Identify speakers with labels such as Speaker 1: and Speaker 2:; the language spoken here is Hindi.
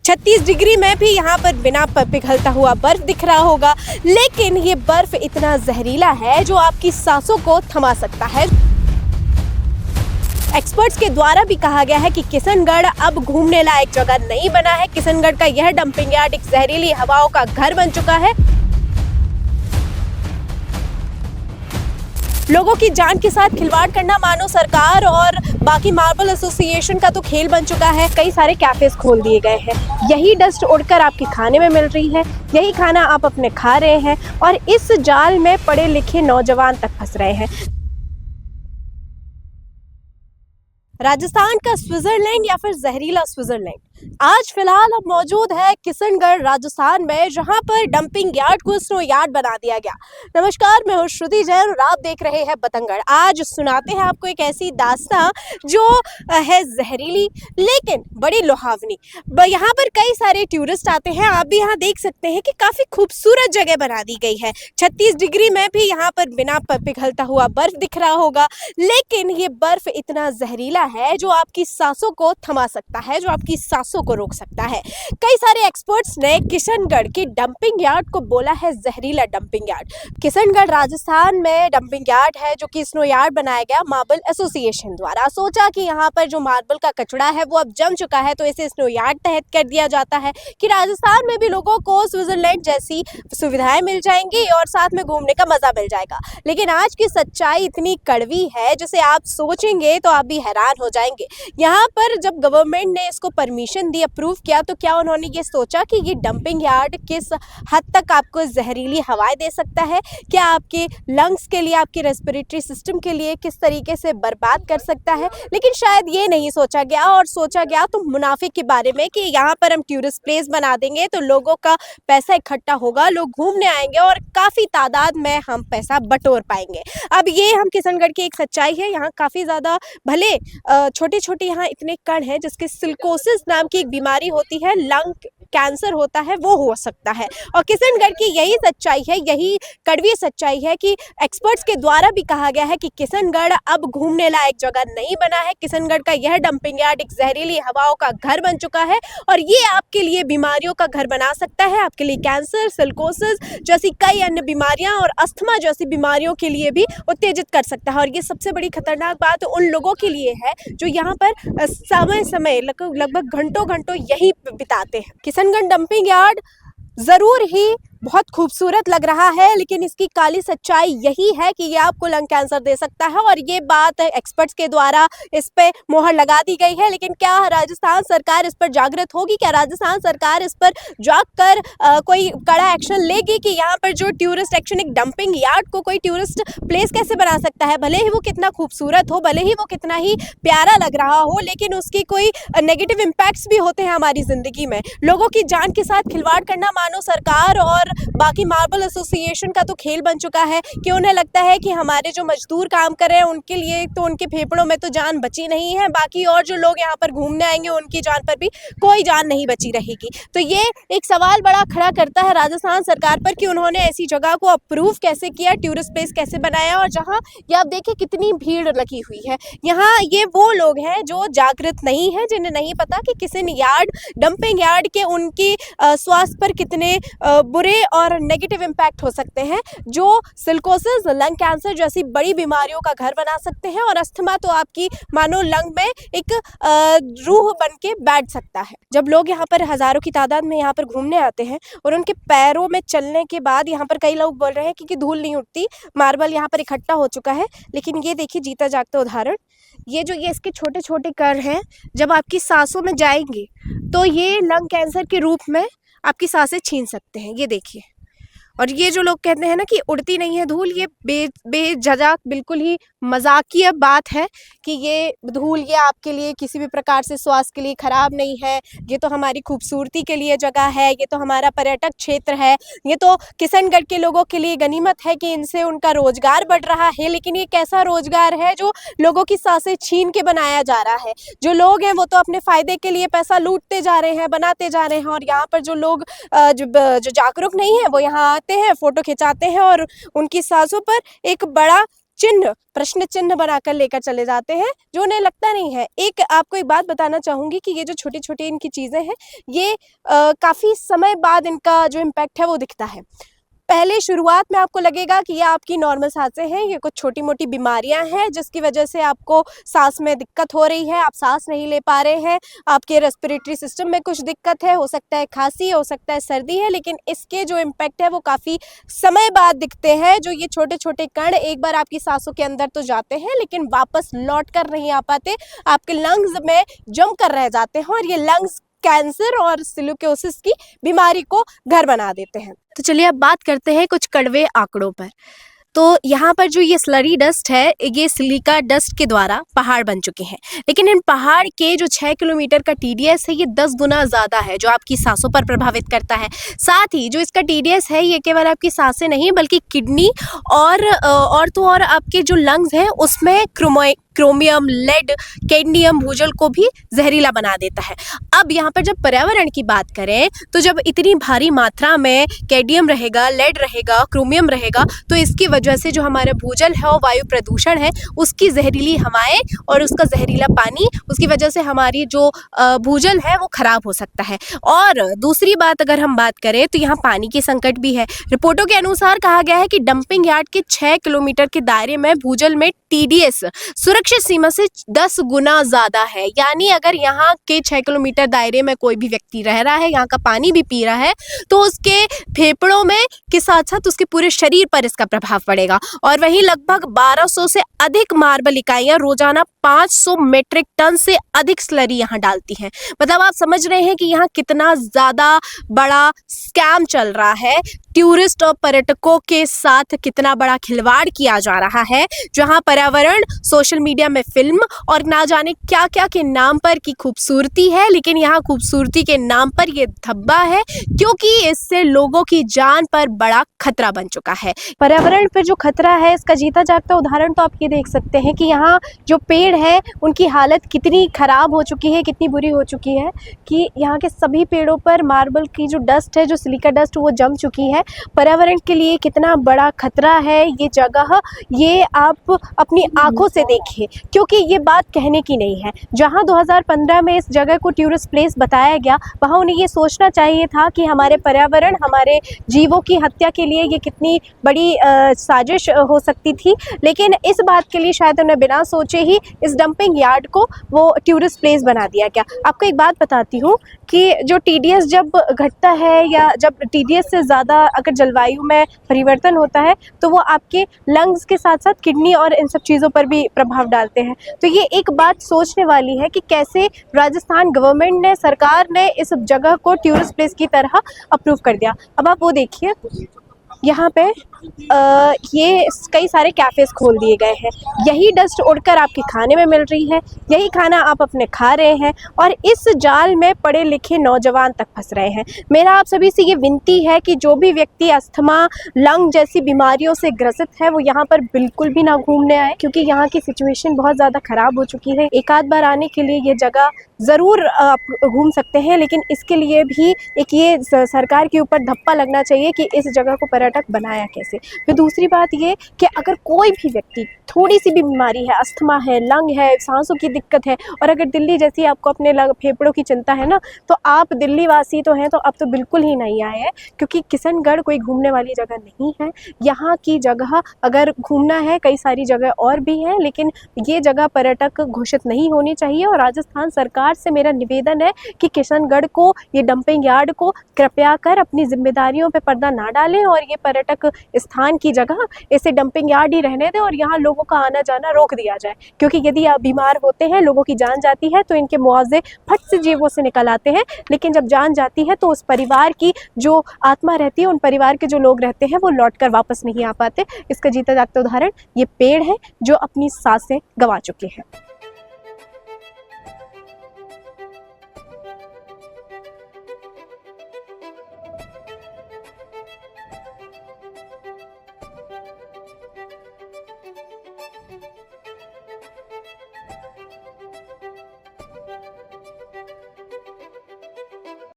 Speaker 1: 36 डिग्री में भी यहाँ पर बिना पिघलता हुआ बर्फ दिख रहा होगा, लेकिन ये बर्फ इतना जहरीला है जो आपकी सांसों को थमा सकता है। एक्सपर्ट्स के द्वारा भी कहा गया है कि किशनगढ़ अब घूमने लायक जगह नहीं बना है। किशनगढ़ का यह डंपिंग यार्ड एक जहरीली हवाओं का घर बन चुका है। लोगों की जान के साथ खिलवाड़ करना मानो सरकार और बाकी मार्बल एसोसिएशन का तो खेल बन चुका है। कई सारे कैफेज खोल दिए गए हैं। यही डस्ट उड़कर आपके खाने में मिल रही है, यही खाना आप अपने खा रहे हैं और इस जाल में पढ़े लिखे नौजवान तक फंस रहे हैं। राजस्थान का स्विट्जरलैंड या फिर जहरीला स्विट्जरलैंड, आज फिलहाल हम मौजूद है किशनगढ़ राजस्थान में, जहां पर डंपिंग यार्ड को स्नो यार्ड बना दिया गया। नमस्कार, मैं हूं श्रुति जैन और आप देख रहे हैं बतंगड़। आज सुनाते हैं आपको एक ऐसी दास्तां जो है जहरीली लेकिन बड़ी लुभावनी। यहाँ पर कई सारे टूरिस्ट आते हैं। आप भी यहाँ देख सकते हैं कि काफी खूबसूरत जगह बना दी गई है। 36 डिग्री में भी यहाँ पर बिना पिघलता हुआ बर्फ दिख रहा होगा, लेकिन ये बर्फ इतना जहरीला है जो आपकी सांसों को थमा सकता है, जो आपकी सांसों को रोक सकता है। कई सारे एक्सपर्ट्स ने किशनगढ़ की डंपिंग यार्ड को बोला है जहरीला डंपिंग यार्ड। किशनगढ़ राजस्थान में डंपिंग यार्ड है जो कि स्नो यार्ड बनाया गया मार्बल एसोसिएशन द्वारा। सोचा कि यहाँ पर जो मार्बल का कचरा है वो अब जम चुका है, तो इसे स्नो यार्ड तहत कर दिया जाता है कि राजस्थान में भी लोगों को स्विट्जरलैंड जैसी सुविधाएं मिल जाएंगी और साथ में घूमने का मजा मिल जाएगा। लेकिन आज की सच्चाई इतनी कड़वी है जिसे आप सोचेंगे तो आप भी हैरान हो जाएंगे। यहाँ पर जब गवर्नमेंट ने इसको परमिशन दी, अप्रूव किया, तो क्या उन्होंने ये सोचा कि ये डंपिंग यार्ड किस हद तक आपको जहरीली हवाएं दे सकता है, क्या आपके लंग्स के लिए, आपके रेस्पिरेटरी सिस्टम के लिए किस तरीके से बर्बाद कर सकता है। लेकिन शायद ये नहीं सोचा गया, और सोचा गया तो मुनाफे के बारे में कि यहाँ पर हम टूरिस्ट प्लेस बना देंगे तो लोगों का पैसा इकट्ठा होगा, लोग घूमने आएंगे और काफ़ी तादाद में हम पैसा बटोर पाएंगे। अब ये हम किशनगढ़ की एक सच्चाई है। यहाँ काफ़ी ज़्यादा भले छोटे छोटे यहाँ इतने कण हैं जिसके सिलिकोसिस नाम की एक बीमारी होती है, लंग कैंसर होता है, वो हो सकता है। और किशनगढ़ की यही सच्चाई है, यही कड़वी सच्चाई है कि एक्सपर्ट्स के द्वारा भी कहा गया है कि किशनगढ़ अब घूमने लायक जगह नहीं बना है। किशनगढ़ का यह डंपिंग यार्ड एक जहरीली हवाओं का घर बन चुका है और ये आपके लिए बीमारियों का घर बना सकता है। आपके लिए कैंसर, सिलिकोसिस जैसी कई अन्य बीमारियां और अस्थमा जैसी बीमारियों के लिए भी उत्तेजित कर सकता है। और ये सबसे बड़ी खतरनाक बात उन लोगों के लिए है जो यहाँ पर समय समय लगभग घंटों घंटों यही बिताते हैं। किशनगढ़ डंपिंग यार्ड जरूर ही बहुत खूबसूरत लग रहा है, लेकिन इसकी काली सच्चाई यही है कि ये आपको लंग कैंसर दे सकता है और ये बात एक्सपर्ट्स के द्वारा इस पे मोहर लगा दी गई है। लेकिन क्या राजस्थान सरकार इस पर जागृत होगी? क्या राजस्थान सरकार इस पर जाग कर कोई कड़ा एक्शन लेगी कि यहाँ पर जो टूरिस्ट एक्शन, एक डंपिंग यार्ड को कोई टूरिस्ट प्लेस कैसे बना सकता है? भले ही वो कितना खूबसूरत हो, भले ही वो कितना ही प्यारा लग रहा हो, लेकिन उसकी कोई नेगेटिव इम्पैक्ट्स भी होते हैं हमारी जिंदगी में। लोगों की जान के साथ खिलवाड़ करना मानो सरकार और बाकी मार्बल एसोसिएशन का तो खेल बन चुका है कि उन्हें लगता है कि हमारे जो मजदूर काम कर रहे हैं उनके लिए तो, उनके फेफड़ों में तो जान बची नहीं है, बाकी और जो लोग यहाँ पर घूमने आएंगे उनकी जान पर भी कोई जान नहीं बची रहेगी। तो ये एक सवाल बड़ा खड़ा करता है राजस्थान सरकार पर कि उन्होंने ऐसी जगह को अप्रूव कैसे किया, टूरिस्ट प्लेस कैसे बनाया। और जहाँ ये आप देखिए कितनी भीड़ लगी हुई है। यहाँ ये वो लोग हैं जो जागृत नहीं है, जिन्हें नहीं पता कि किशनगढ़ यार्ड, डंपिंग यार्ड के उनकी स्वास्थ्य पर कितने बुरे और नेगेटिव इम्पैक्ट हो सकते हैं, जो सिलिकोसिस, लंग कैंसर जैसी बड़ी बीमारियों का घर बना सकते हैं। और अस्थमा तो आपकी मानो लंग में एक रूह बन के बैठ सकता है। जब लोग यहाँ पर हजारों की तादाद में यहाँ पर घूमने आते हैं और उनके पैरों में चलने के बाद यहाँ पर कई लोग बोल रहे हैं कि धूल नहीं उठती, मार्बल यहाँ पर इकट्ठा हो चुका है। लेकिन ये देखिए जीता जागता उदाहरण, ये जो ये इसके छोटे छोटे कण हैं, जब आपकी सांसों में जाएंगे तो ये लंग कैंसर के रूप में आपकी सांसें छीन सकते हैं। ये देखिए। और ये जो लोग कहते हैं ना कि उड़ती नहीं है धूल, ये बेझिझक बिल्कुल ही मजाकिया बात है कि ये धूल ये आपके लिए किसी भी प्रकार से स्वास्थ्य के लिए खराब नहीं है। ये तो हमारी खूबसूरती के लिए जगह है, ये तो हमारा पर्यटक क्षेत्र है, ये तो किशनगढ़ के लोगों के लिए गनीमत है कि इनसे उनका रोजगार बढ़ रहा है। लेकिन ये कैसा रोजगार है जो लोगों की सांसें छीन के बनाया जा रहा है? जो लोग हैं वो तो अपने फायदे के लिए पैसा लूटते जा रहे हैं, बनाते जा रहे हैं। और यहाँ पर जो लोग जो जागरूक नहीं है वो यहाँ आते हैं, फोटो खिंचाते हैं और उनकी सांसों पर एक बड़ा चिन्ह, प्रश्न चिन्ह बनाकर लेकर चले जाते हैं जो उन्हें लगता नहीं है। आपको एक बात बताना चाहूँगी कि ये जो छोटी-छोटी इनकी चीज़ें हैं, ये काफ़ी समय बाद इनका जो इम्पैक्ट है वो दिखता है। पहले शुरुआत में आपको लगेगा कि ये आपकी नॉर्मल सांसें हैं, ये कुछ छोटी-मोटी बीमारियां हैं जिसकी वजह से आपको सांस में दिक्कत हो रही है, आप सांस नहीं ले पा रहे हैं, आपके रेस्पिरेटरी सिस्टम में कुछ दिक्कत है, हो सकता है खांसी, हो सकता है सर्दी है, लेकिन इसके जो इम्पैक्ट है वो काफ़ी समय बाद दिखते हैं। जो ये छोटे-छोटे कण एक बार आपकी सांसों के अंदर तो जाते हैं लेकिन वापस लौट कर नहीं आ पाते, आपके लंग्स में जम कर रह जाते हैं और ये लंग्स कैंसर और सिलिकोसिस की बीमारी को घर बना देते हैं। तो चलिए अब बात करते हैं कुछ कड़वे आंकड़ों पर। तो यहाँ पर जो ये स्लरी डस्ट है, ये सिलिका डस्ट के द्वारा पहाड़ बन चुके हैं, लेकिन इन पहाड़ के जो 6 किलोमीटर का TDS है ये 10 गुना ज़्यादा है, जो आपकी सांसों पर प्रभावित करता है। साथ ही जो इसका TDS है ये केवल आपकी सांसें नहीं बल्कि किडनी और तो और आपके जो लंग्स हैं उसमें क्रोमियम, लेड, कैडमियम, भूजल को भी जहरीला बना देता है। अब यहाँ पर जब पर्यावरण की बात करें तो जब इतनी भारी मात्रा में कैडमियम रहेगा, लेड रहेगा, क्रोमियम रहेगा, तो इसकी वजह से जो हमारा भूजल है और वायु प्रदूषण है उसकी जहरीली हवाएं और उसका जहरीला पानी, उसकी वजह से हमारी जो भूजल है वो खराब हो सकता है। और दूसरी बात अगर हम बात करें तो यहाँ पानी की संकट भी है। रिपोर्टों के अनुसार कहा गया है कि डंपिंग यार्ड के 6 किलोमीटर के दायरे में भूजल में TDS सुरक्षित सीमा से 10 गुना ज़्यादा है। यानी अगर यहाँ के 6 किलोमीटर दायरे में कोई भी व्यक्ति रह रहा है, यहाँ का पानी भी पी रहा है, तो उसके फेफड़ों में के साथ साथ उसके पूरे शरीर पर इसका प्रभाव पड़ेगा। और वहीं लगभग 1200 से अधिक मार्बल इकाइयाँ रोजाना 500 मेट्रिक टन से अधिक स्लरी यहाँ डालती हैं। मतलब आप समझ रहे हैं कि यहाँ कितना ज़्यादा बड़ा स्कैम चल रहा है, टूरिस्ट और पर्यटकों के साथ कितना बड़ा खिलवाड़ किया जा रहा है, जहाँ पर्यावरण सोशल मीडिया में फिल्म और ना जाने क्या क्या के नाम पर की खूबसूरती है, लेकिन यहाँ खूबसूरती के नाम पर ये धब्बा है, क्योंकि इससे लोगों की जान पर बड़ा खतरा बन चुका है। पर्यावरण पर जो खतरा है इसका जीता जागता उदाहरण तो आप ये देख सकते हैं कि यहाँ जो पेड़ है उनकी हालत कितनी खराब हो चुकी है, कितनी बुरी हो चुकी है कि यहाँ के सभी पेड़ों पर मार्बल की जो डस्ट है, जो सिलिका डस्ट, वो जम चुकी है। पर्यावरण के लिए कितना बड़ा खतरा है ये जगह, ये आप अपनी आंखों से देखिए, क्योंकि ये बात कहने की नहीं है। जहाँ 2015 में इस जगह को टूरिस्ट प्लेस बताया गया, वहाँ उन्हें ये सोचना चाहिए था कि हमारे पर्यावरण, हमारे जीवों की हत्या के लिए ये कितनी बड़ी साजिश हो सकती थी, लेकिन इस बात के लिए शायद उन्हें बिना सोचे ही इस डंपिंग यार्ड को वो टूरिस्ट प्लेस बना दिया गया। आपको एक बात बताती हूँ कि जो TDS जब घटता है या जब TDS से ज़्यादा अगर जलवायु में परिवर्तन होता है तो वो आपके लंग्स के साथ साथ किडनी और इन सब चीज़ों पर भी प्रभाव डालते हैं। तो ये एक बात सोचने वाली है कि कैसे राजस्थान गवर्नमेंट ने, सरकार ने इस जगह को टूरिस्ट प्लेस की तरह अप्रूव कर दिया। अब आप वो देखिए, यहाँ पे ये कई सारे कैफ़ेज़ खोल दिए गए हैं। यही डस्ट उड़कर आपके खाने में मिल रही है, यही खाना आप अपने खा रहे हैं और इस जाल में पढ़े लिखे नौजवान तक फंस रहे हैं। मेरा आप सभी से ये विनती है कि जो भी व्यक्ति अस्थमा, लंग जैसी बीमारियों से ग्रसित है वो यहाँ पर बिल्कुल भी ना घूमने आए, क्योंकि यहाँ की सिचुएशन बहुत ज़्यादा ख़राब हो चुकी है। एक आध बार आने के लिए ये जगह ज़रूर आप घूम सकते हैं, लेकिन इसके लिए भी एक ये सरकार के ऊपर धप्पा लगना चाहिए कि इस जगह को पर्यटक बनाया कैसे। फिर दूसरी बात ये कि अगर कोई भी व्यक्ति थोड़ी सी भी बीमारी है, अस्थमा है, लंग है, सांसों की दिक्कत है, और अगर दिल्ली जैसी आपको अपने फेफड़ों की चिंता है ना, तो आप दिल्ली वासी तो हैं तो अब तो बिल्कुल ही नहीं आए हैं, क्योंकि किशनगढ़ कोई घूमने वाली जगह नहीं है। यहाँ की जगह अगर घूमना है, कई सारी जगह और भी हैं, लेकिन ये जगह पर्यटक घोषित नहीं होनी चाहिए। और राजस्थान सरकार से मेरा निवेदन है कि किशनगढ़ को, ये डंपिंग यार्ड को कृपया कर अपनी जिम्मेदारियों पर पर्दा ना डालें और ये पर्यटक स्थान की जगह इसे डंपिंग यार्ड ही रहने दें और यहाँ लोगों का आना जाना रोक दिया जाए। क्योंकि यदि आप बीमार होते हैं, लोगों की जान जाती है, तो इनके मुआवजे फट से जेबों से निकल आते हैं, लेकिन जब जान जाती है तो उस परिवार की जो आत्मा रहती है, उन परिवार के जो लोग रहते हैं, वो लौट कर वापस नहीं आ पाते। इसका जीता जागता उदाहरण ये पेड़ है जो अपनी सांसें गंवा चुके हैं।